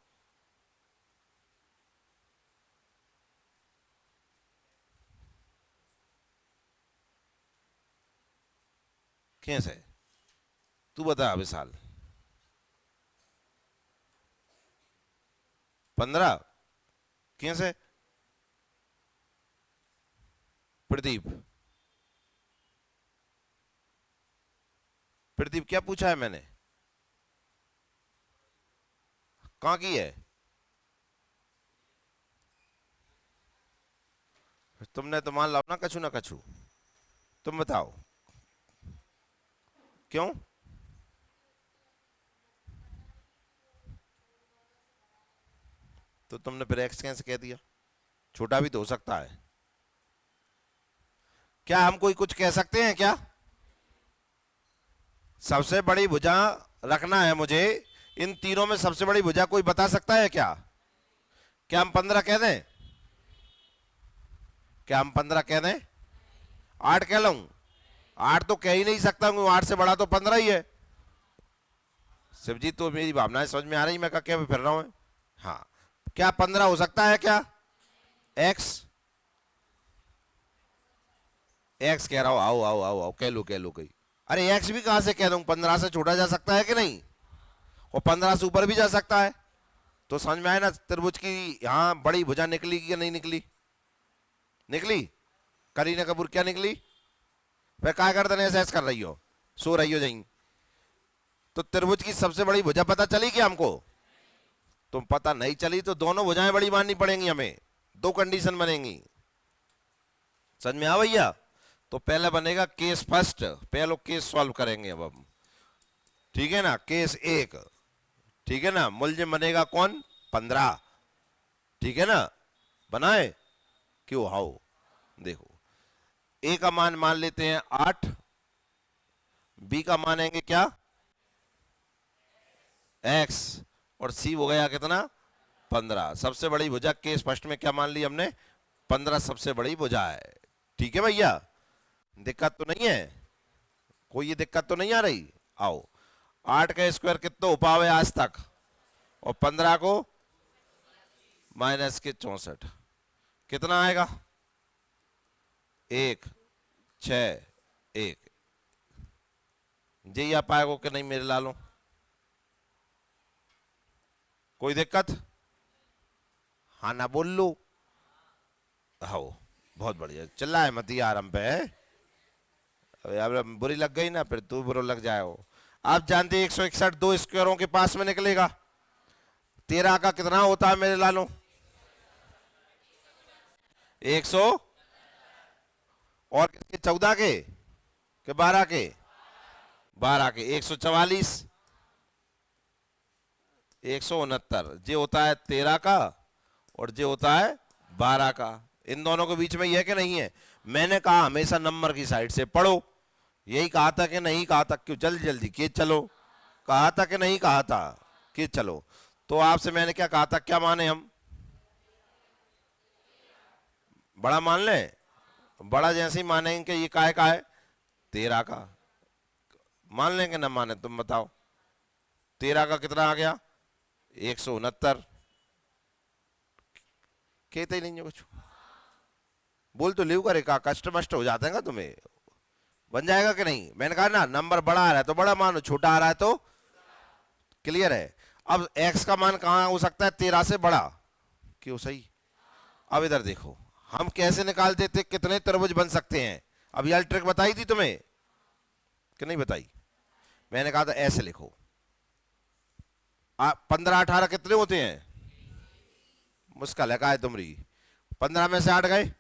कैसे है तू बता विशाल। 15 कैसे? प्रदीप, प्रदीप क्या पूछा है मैंने? कहाँ की है? तुमने तो मान लो ना कछु ना कछु। तुम बताओ क्यों? तो तुमने फिर एक्स कैसे कह दिया? छोटा भी तो हो सकता है। क्या हम कोई कुछ कह सकते हैं क्या? सबसे बड़ी भुजा रखना है मुझे। इन तीनों में सबसे बड़ी भुजा कोई बता सकता है क्या? क्या हम 15 कह दें? क्या हम 15 कह दें? 8 कह लूं? 8 तो कह ही नहीं सकता हूं, 8 से बड़ा तो 15 ही है। शिवजी, तो मेरी भावनाएं समझ में आ रही, मैं क्या फिर रहा हूं? हाँ, क्या 15 हो सकता है क्या? एक्स एक्स कह रहा हूं, आओ आओ आओ आओ, कह लो कहीं। अरे एक्स भी कहां से कह दूं? 15 से छोटा जा सकता है कि नहीं? और 15 से ऊपर भी जा सकता है। तो समझ में आए ना, त्रिभुज की यहाँ बड़ी भुजा निकली कि नहीं निकली? निकली। करीना कपूर क्या निकली? फिर क्या गर्दन ऐसे कर रही हो, सो रही हो जाएंगी? तो त्रिभुज की सबसे बड़ी भुजा पता चली क्या हमको? तुम पता नहीं चली तो दोनों भुजाएं बड़ी माननी पड़ेंगी हमें। दो कंडीशन बनेंगी। समझ में आ भैया? तो पहले बनेगा केस फर्स्ट, पहले केस सॉल्व करेंगे अब हम। ठीक है ना, केस एक। ठीक है ना, मुलजिम बनेगा कौन? 15। ठीक है ना, बनाए क्यों? हाउ देखो, ए का मान मान लेते हैं 8, बी का मानेंगे क्या? x, और c हो गया कितना? 15। सबसे बड़ी भुजा केस फर्स्ट में क्या मान ली हमने? 15 सबसे बड़ी भुजा है। ठीक है भैया, दिक्कत तो नहीं है? कोई ये दिक्कत तो नहीं आ रही? आओ, 8 का स्क्वायर कितना हो पावे आज तक, और 15 को माइनस के 64, कितना आएगा? 1 6 1। जी आ पाएगो कि नहीं मेरे लालो? कोई दिक्कत? हाँ ना बोल लो। हाँ, बहुत बढ़िया, चिल्लाए मत यार हम पे। अब बुरी लग गई ना, फिर तू बुरा लग जाए हो। आप जानते 161 दो स्क्वायरों के पास में निकलेगा। 13 का कितना होता है मेरे लालो? 100, और किसके? 14 के 12 के? 12 के 144, 169। जे होता है 13 का, और जे होता है 12 का। इन दोनों के बीच में यह कि नहीं है? मैंने कहा हमेशा नंबर की साइड से पढ़ो। यही कहा था कि नहीं कहा था? क्यों जल्दी जल्दी के चलो? कहा था कि नहीं कहा था कि चलो? तो आपसे मैंने क्या कहा था, क्या माने हम? बड़ा मान ले। बड़ा जैसे ही मानेंगे कि ये काहे का है? 13 का। मान लेंगे ना माने? तुम बताओ, 13 का कितना आ गया? 169। कहते ही नहीं है कुछ। बोल तो लीव करे का, कष्ट मस्ट हो जाते हैं का तुम्हें? बन जाएगा कि नहीं? मैंने कहा ना, नंबर बड़ा आ रहा है तो बड़ा मानो, छोटा आ रहा है तो? क्लियर है? अब x का मान कहां हो सकता है 13 से बड़ा? क्यों सही। अब इधर देखो, हम कैसे निकाल देते कितने त्रिभुज बन सकते हैं? अब यार ट्रिक बताई थी तुम्हें कि नहीं बताई? मैंने कहा था ऐसे लिखो, 15 18 कितने होते हैं? मुश्किल है का है तुमरी? 15 में से 8 गए,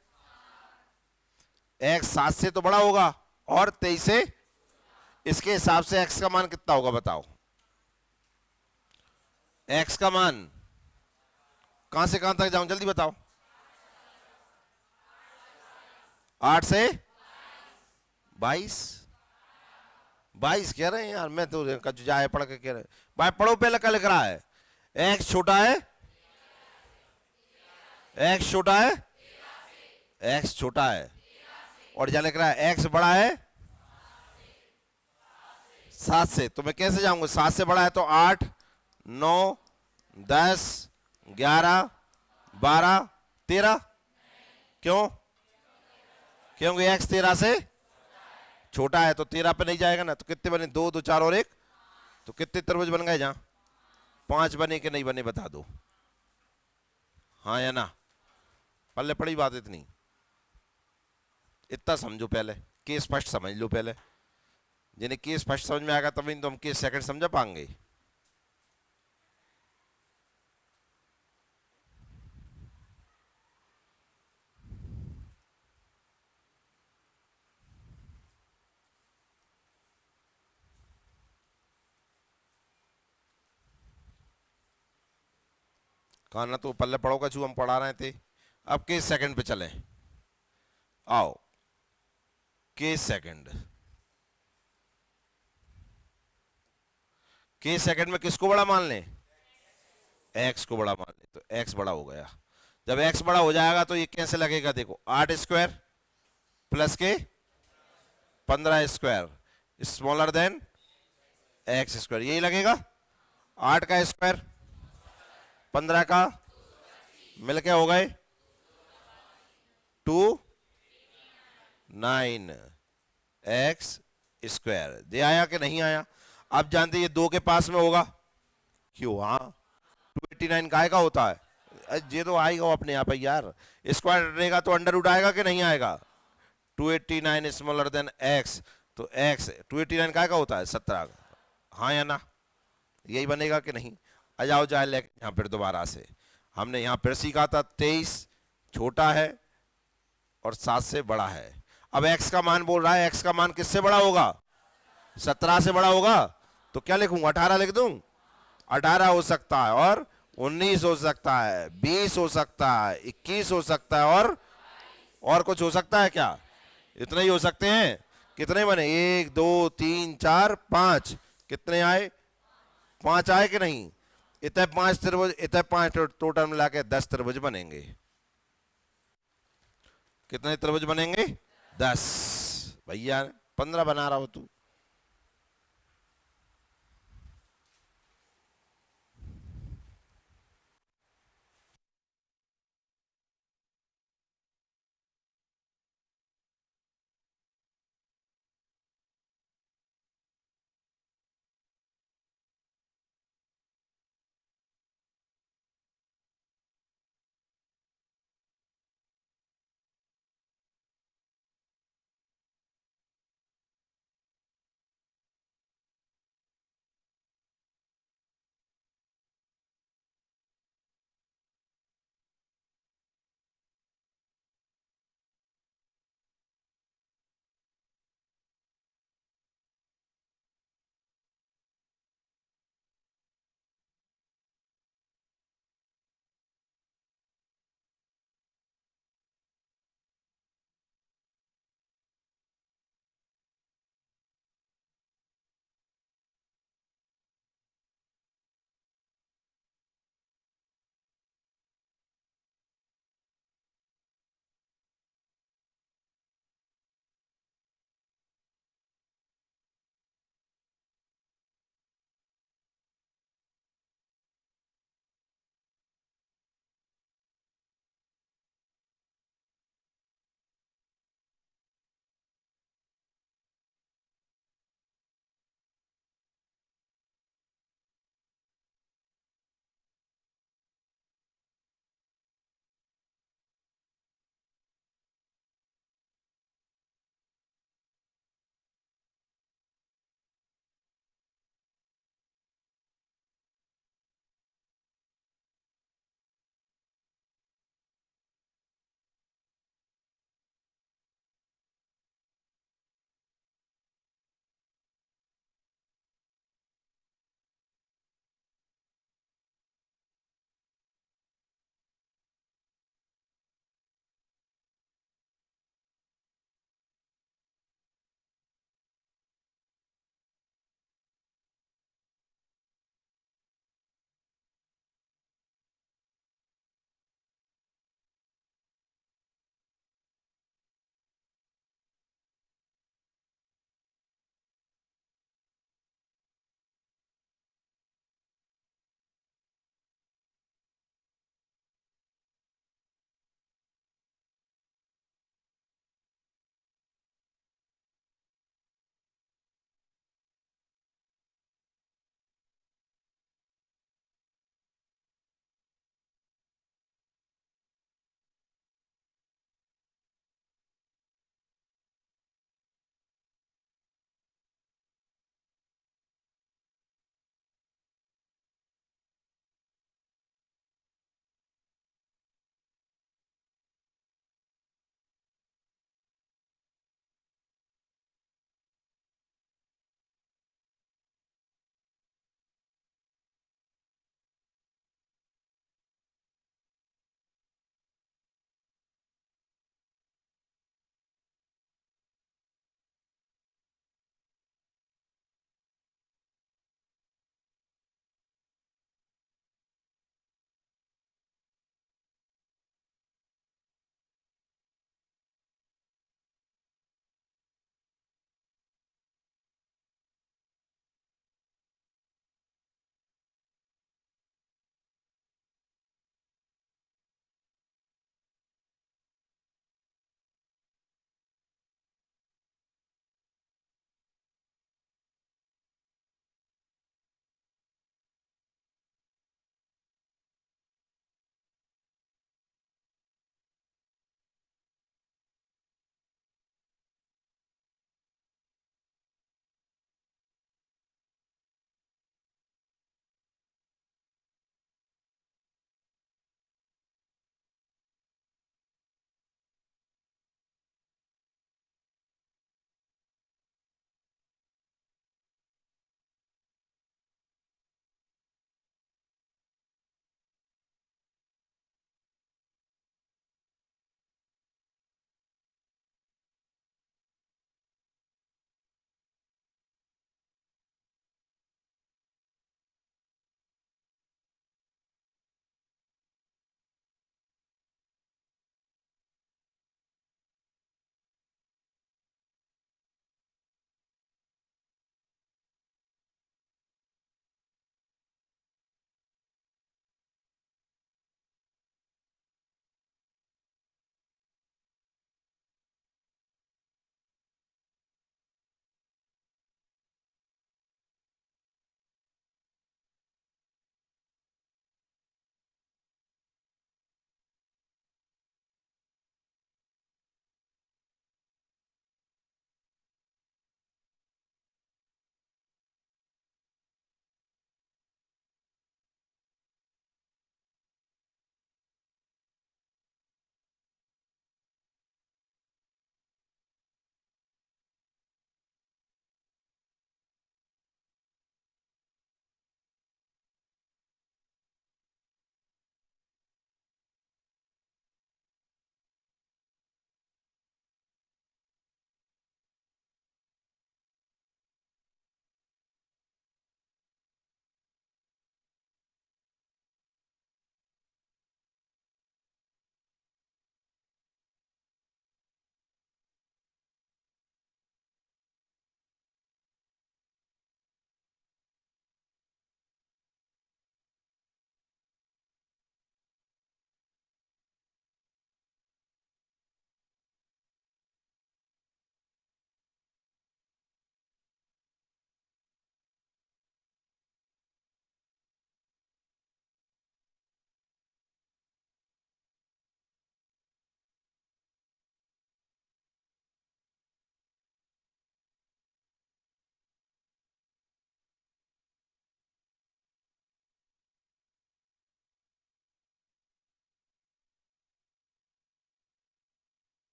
x 7 से तो बड़ा होगा, और 23 से। इसके हिसाब से x का मान कितना होगा बताओ? x का मान कहां से कहां तक जाऊं, जल्दी बताओ? 8 से 22। 22 कह रहे हैं यार, मैं तो कच जाए पढ़ के कह रहे भाई। पढ़ो पहले क्या लिख रहा है? x छोटा है, x छोटा है, x छोटा है, और क्या लिख रहा है? x बड़ा है 7 से। तो मैं कैसे जाऊंगा? 7 से बड़ा है तो 8 9 10 11 12 13। क्यों? क्योंकि x 13 से छोटा है, तो 13 पे नहीं जाएगा ना। तो कितने बने? 2 2 4 और 1। तो कितने त्रिभुज बन गए? जहां 5 बने कि नहीं बने बता दो, हाँ या ना? पल्ले पड़ी बात इतनी, इतना समझो पहले, केस फर्स्ट समझ लो पहले। जिन्हें केस फर्स्ट समझ में आएगा तभी तो हम केस सेकंड समझ पाएंगे। खाना तो पल्ले पड़ो कछू हम पढ़ा रहे थे। अब के सेकंड पे चलें। आओ, के सेकंड। के सेकंड में किसको बड़ा मान लें? एक्स को बड़ा मान लें, तो एक्स बड़ा हो गया। जब एक्स बड़ा हो जाएगा तो ये कैसे लगेगा? देखो, 8 स्क्वायर प्लस के 15 square smaller then x square, यही लगेगा। 8 का स्क्वायर 15 का मिलके हो गए 2 9 एक्स स्क्वायर। दे आया कि नहीं आया? अब जानते ये 2 के पास में होगा। क्यों? हाँ, 289 काय का होता है? ये तो आएगा अपने यहाँ पे यार। स्क्वायर रहेगा तो अंडर रूट आएगा कि नहीं आएगा? 289 स्मॉलर देन एक्स, तो एक्स 289 काय का होता है? 17 का। हाँ या ना? यही बनेगा कि नहीं? आ जाओ जाए ले यहाँ फिर दोबारा से। हमने यहाँ फिर सीखा था 23 छोटा है और 7 से बड़ा है। अब x का मान बोल रहा है, x का मान किससे बड़ा होगा? 17 से बड़ा होगा। तो क्या लिखूंगा? 18 लिख दूं? 18 हो सकता है, और 19 हो सकता है, 20 हो सकता है, 21 हो सकता है, और कुछ हो सकता है क्या? इतने ही हो सकते हैं। कितने बने? 1 2 3 4 5। कितने आए? 5 आए कि नहीं? इतने 5 त्रिभुज, इतने 5 टोटल मिला के 10 त्रिभुज बनेंगे। कितने त्रिभुज बनेंगे? 10। भैया 15 बना रहा हो तू।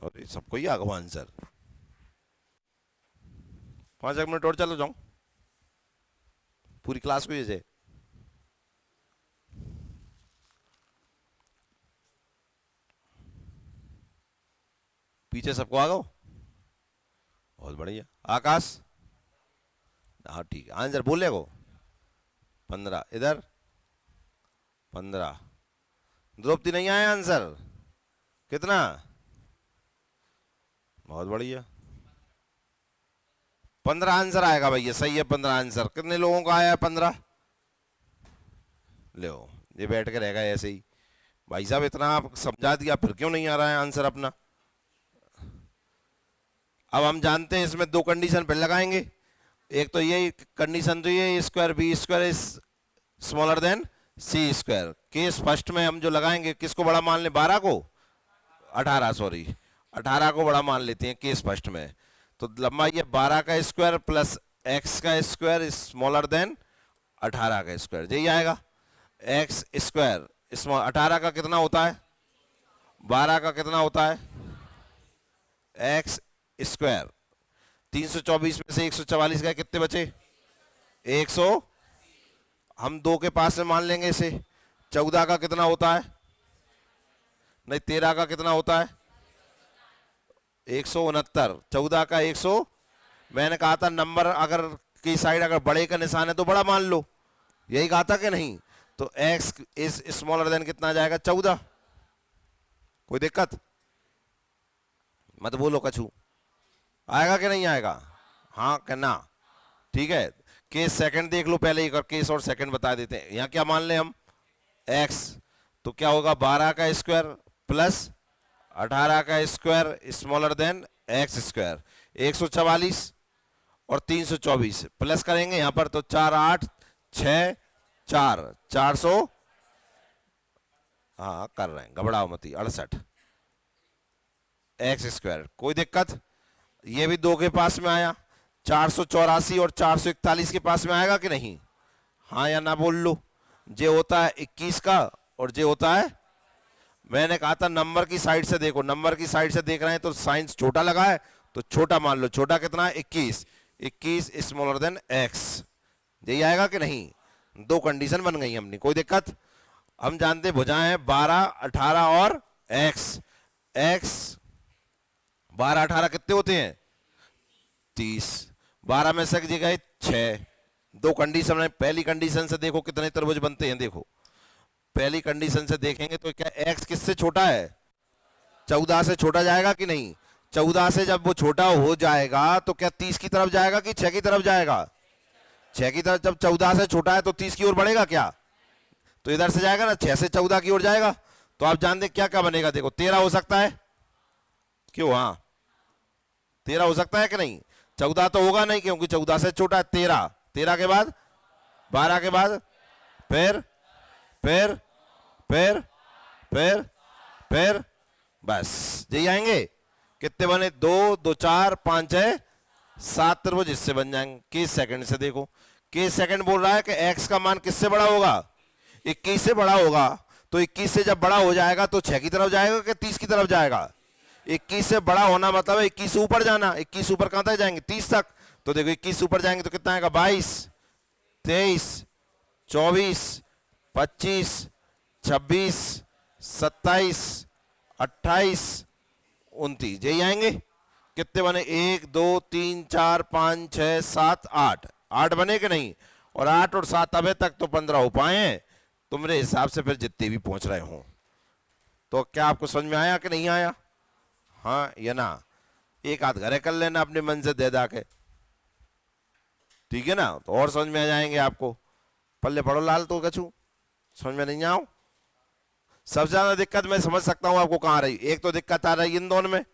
और ये सबको ही आ गया आंसर। 5 मिनट और चलो जाऊं, पूरी क्लास को ये जे पीछे सबको आ गो, बहुत बढ़िया। आकाश, हाँ ठीक है, आंसर बोले को 15, इधर 15। द्रौपदी नहीं आया आंसर, कितना? बहुत बढ़िया, 15 आंसर आएगा भैया, सही है 15 आंसर। कितने लोगों का आया है 15? लो ये बैठ के रहेगा ऐसे ही। भाई साहब इतना आप समझा दिया, फिर क्यों नहीं आ रहा है आंसर अपना? अब हम जानते हैं इसमें दो कंडीशन फिर लगाएंगे। एक तो ये कंडीशन तो ये square B square is smaller than C square. Case first में हम जो लगाएंगे, किसको बड़ा मान ले? 12 को, 18 सॉरी 18 को बड़ा मान लेते हैं केस फर्स्ट में। तो लंबाई है 12 का स्क्वायर प्लस एक्स का स्क्वायर इज स्मॉलर देन 18 का स्क्वायर, यही आएगा। एक्स स्क्वायर 18 का कितना होता है? 12 का कितना होता है? X square. 324 में से 144 गए, कितने बचे? 100। हम 2 के पास में मान लेंगे इसे। 14 का कितना होता है? नहीं, 13 का कितना होता है? 169। 14 का 100। मैंने कहा था नंबर अगर की साइड अगर बड़े का निशान है तो बड़ा मान लो, यही कहा था कि नहीं? तो x इज स्मॉलर देन कितना आ जाएगा? 14। कोई दिक्कत मत बोलो कछू, आएगा कि नहीं आएगा? हाँ कहना, ठीक है। केस सेकंड देख लो पहले, एक और केस और सेकंड बता देते हैं। यहाँ क्या मान ले हम? x, तो क्या होगा? 12 का स्क्वायर प्लस 18 का square smaller then x square. 144 और 324 प्लस करेंगे यहाँ पर, तो 4 8 6 4 400, हाँ कर रहे हैं, घबराओ मत, 68 एक्स स्क्वायर। कोई दिक्कत? ये भी 2 के पास में आया। 484 और 441 के पास में आएगा कि नहीं? हाँ या ना बोल लो। जे होता है 21 का और जे होता है, मैंने कहा था नंबर की साइड से देखो, नंबर की साइड से देख रहे हैं तो साइन छोटा लगा है तो छोटा मान लो। छोटा कितना है? 21। 21 स्मॉलर देन एक्स, यही आएगा कि नहीं? दो कंडीशन बन गई अपनी, कोई दिक्कत? हम जानते भुजाएं हैं 12 18 और एक्स। एक्स 12 18 कितने होते हैं? 30। 12 में से जगह 6। दो कंडीशन है। पहली कंडीशन से देखो कितने त्रिभुज बनते हैं, देखो पहली कंडीशन से देखेंगे तो क्या x किससे छोटा है? 14 से छोटा जाएगा कि नहीं? 14 से जब वो छोटा हो जाएगा तो क्या 30 की तरफ जाएगा कि 6 की तरफ जाएगा? 6 की तरफ। जब 14 से छोटा है तो 30 की ओर बढ़ेगा क्या? तो इधर से जाएगा ना, 6 से 14 की ओर जाएगा। तो आप जानते क्या क्या बनेगा? देखो 13 हो सकता है, क्यों? हाँ 13 हो सकता है कि नहीं? 14 तो होगा नहीं क्योंकि 14 से छोटा है। 13, 13 के बाद 12 के बाद फिर फिर फिर फिर फिर बस यही आएंगे। कितने बने? 2 2 4 5 6 7 त्रिभुज इससे बन जाएंगे। केस सेकंड से देखो, केस सेकंड बोल रहा है कि x का मान किससे बड़ा होगा? 21 से बड़ा होगा। तो 21 से जब बड़ा हो जाएगा तो 6 की तरफ जाएगा कि 30 की तरफ जाएगा? 21 से बड़ा होना मतलब 21 से ऊपर जाना। 21 ऊपर कहां तक जाएंगे? 30 तक। तो देखो 21 ऊपर जाएंगे तो कितना आएगा? 22 23 24 25 26 27 28 29, यही आएंगे। कितने बने? 1 2 3 4 5 6 7 8, 8 बने कि नहीं? और 8 और 7 अबे तक तो 15 हो पाए हैं। तो मेरे हिसाब से फिर जितने भी पहुंच रहे हो, तो क्या आपको समझ में आया कि नहीं आया? हाँ या ना? एक हाथ घरे कर लेना अपने मन से दे दा के, ठीक है ना? तो और समझ में आ जाएंगे आपको। पल्ले पड़ो लाल तो कछू, समझ में नहीं आओ। सबसे ज्यादा दिक्कत मैं समझ सकता हूं आपको कहां रही। एक तो दिक्कत आ रही है इन दोनों में,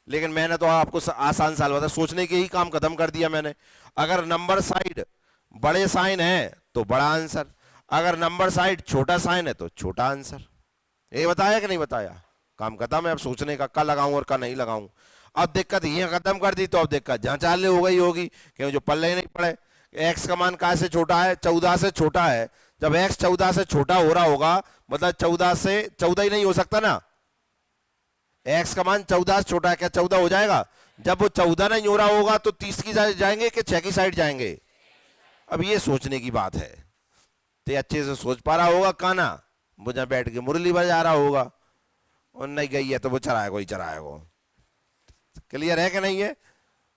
लेकिन मैंने तो आपको आसान साल बता, सोचने के ही काम खत्म कर दिया मैंने। अगर नंबर साइड बड़े साइन है तो बड़ा आंसर, अगर नंबर साइड छोटा साइन है तो छोटा आंसर। ये बताया कि नहीं बताया? काम खत्म है अब सोचने का, का लगाऊं और का नहीं लगाऊं। अब दिक्कत ये खत्म कर दी तो अब दिक्कत जहां चाले हो गई होगी, क्योंकि जो पल्ले नहीं पड़े। एक्स का मान कहां से छोटा है? 14 से छोटा है। जब एक्स 14 से छोटा हो रहा होगा मतलब 14 से 14 ही नहीं हो सकता ना, एक्स का मान 14 से छोटा है, क्या 14 हो जाएगा? जब वो 14 नहीं हो रहा होगा तो 30 की साइड जाएंगे कि 6 की साइड जाएंगे? अब ये सोचने की बात है। तो अच्छे से सोच पा रहा होगा काना, वो जहाँ बैठ के मुरली बजा रहा होगा, और नहीं गई है तो वो चराएगा ही चराएगा। क्लियर है कि नहीं है?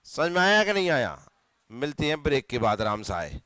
समझ में आया कि नहीं आया? मिलते हैं ब्रेक के बाद, आराम से आए।